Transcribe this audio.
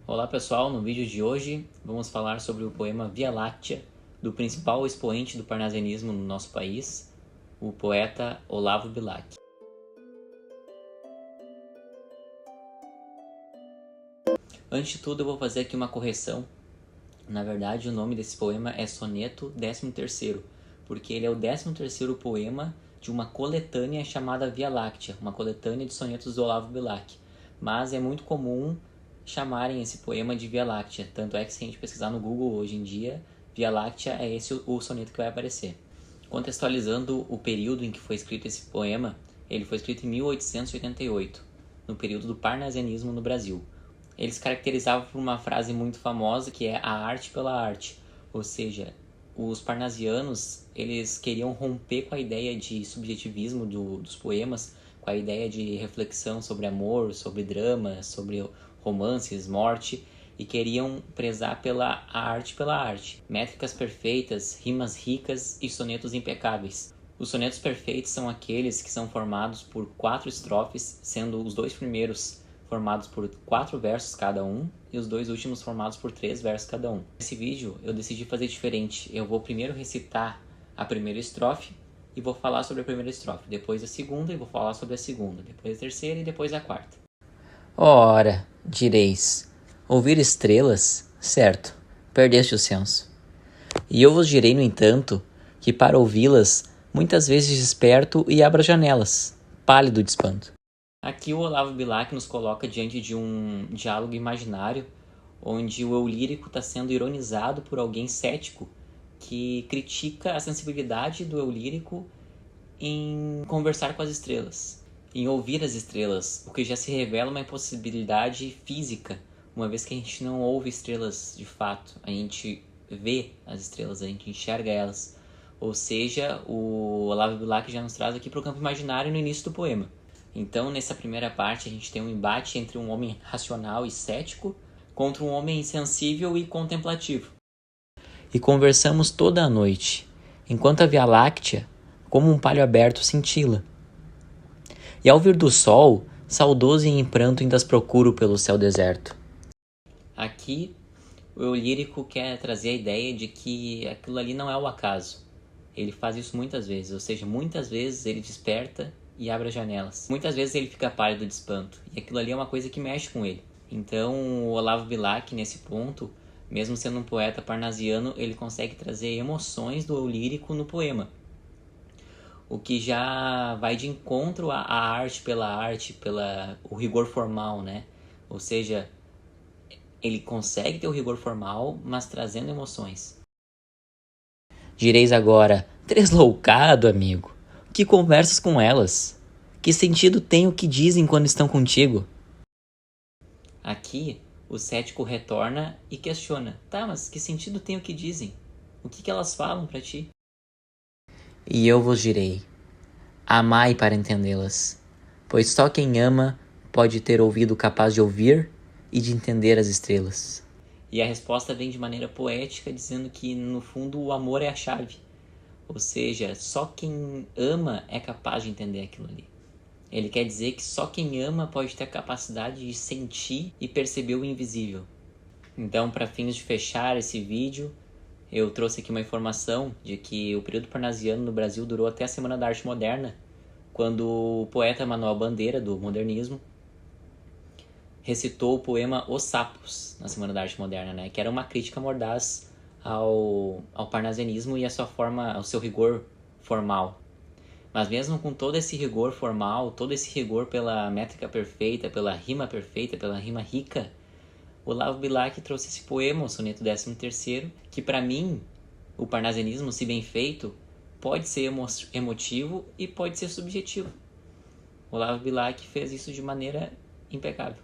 Olá pessoal, no vídeo de hoje vamos falar sobre o poema Via Láctea, do principal expoente do parnasianismo no nosso país, o poeta Olavo Bilac. Antes de tudo eu vou fazer aqui uma correção. Na verdade o nome desse poema é Soneto 13º, porque ele é o 13º poema de uma coletânea chamada Via Láctea, uma coletânea de sonetos do Olavo Bilac. Mas é muito comum chamarem esse poema de Via Láctea, tanto é que se a gente pesquisar no Google hoje em dia, Via Láctea é esse o soneto que vai aparecer. Contextualizando o período em que foi escrito esse poema, ele foi escrito em 1888, no período do parnasianismo no Brasil. Ele se caracterizava por uma frase muito famosa que é a arte pela arte, ou seja, os parnasianos eles queriam romper com a ideia de subjetivismo dos poemas, com a ideia de reflexão sobre amor, sobre drama, sobre romances, morte, e queriam prezar pela arte, métricas perfeitas, rimas ricas e sonetos impecáveis. Os sonetos perfeitos são aqueles que são formados por 4 estrofes, sendo os 2 primeiros formados por 4 versos cada um e os 2 últimos formados por 3 versos cada um. Nesse vídeo eu decidi fazer diferente. Eu vou primeiro recitar a primeira estrofe e vou falar sobre a primeira estrofe, depois a segunda e vou falar sobre a segunda, depois a terceira e depois a quarta. Ora, direis, ouvir estrelas, certo, perdeste o senso. E eu vos direi, no entanto, que para ouvi-las, muitas vezes desperto e abro as janelas, pálido de espanto. Aqui o Olavo Bilac nos coloca diante de um diálogo imaginário, onde o eu lírico está sendo ironizado por alguém cético que critica a sensibilidade do eu lírico em conversar com as estrelas, em ouvir as estrelas, o que já se revela uma impossibilidade física, uma vez que a gente não ouve estrelas de fato, a gente vê as estrelas, a gente enxerga elas. Ou seja, o Olavo Bilac já nos traz aqui para o campo imaginário no início do poema. Então, nessa primeira parte, a gente tem um embate entre um homem racional e cético contra um homem insensível e contemplativo. E conversamos toda a noite, enquanto a Via Láctea, como um palho aberto, cintila. E ao vir do sol, saudoso e em pranto ainda as procuro pelo céu deserto. Aqui, o eu lírico quer trazer a ideia de que aquilo ali não é o acaso. Ele faz isso muitas vezes, ou seja, muitas vezes ele desperta e abre as janelas. Muitas vezes ele fica pálido de espanto, e aquilo ali é uma coisa que mexe com ele. Então, o Olavo Bilac, nesse ponto, mesmo sendo um poeta parnasiano, ele consegue trazer emoções do eu lírico no poema. O que já vai de encontro à arte, o rigor formal, né? Ou seja, ele consegue ter o rigor formal, mas trazendo emoções. Direis agora, tresloucado, amigo. Que conversas com elas? Que sentido tem o que dizem quando estão contigo? Aqui, o cético retorna e questiona. Tá, mas que sentido tem o que dizem? O que elas falam para ti? E eu vos direi, amai para entendê-las, pois só quem ama pode ter ouvido capaz de ouvir e de entender as estrelas. E a resposta vem de maneira poética, dizendo que, no fundo, o amor é a chave. Ou seja, só quem ama é capaz de entender aquilo ali. Ele quer dizer que só quem ama pode ter a capacidade de sentir e perceber o invisível. Então, para fins de fechar esse vídeo, eu trouxe aqui uma informação de que o período parnasiano no Brasil durou até a Semana da Arte Moderna, quando o poeta Manuel Bandeira, do modernismo, recitou o poema Os Sapos na Semana da Arte Moderna, né? Que era uma crítica mordaz ao parnasianismo e ao seu rigor formal. Mas mesmo com todo esse rigor formal, todo esse rigor pela métrica perfeita, pela rima rica, o Olavo Bilac trouxe esse poema, o Soneto 13º, que para mim, o parnasianismo, se bem feito, pode ser emotivo e pode ser subjetivo. O Olavo Bilac fez isso de maneira impecável.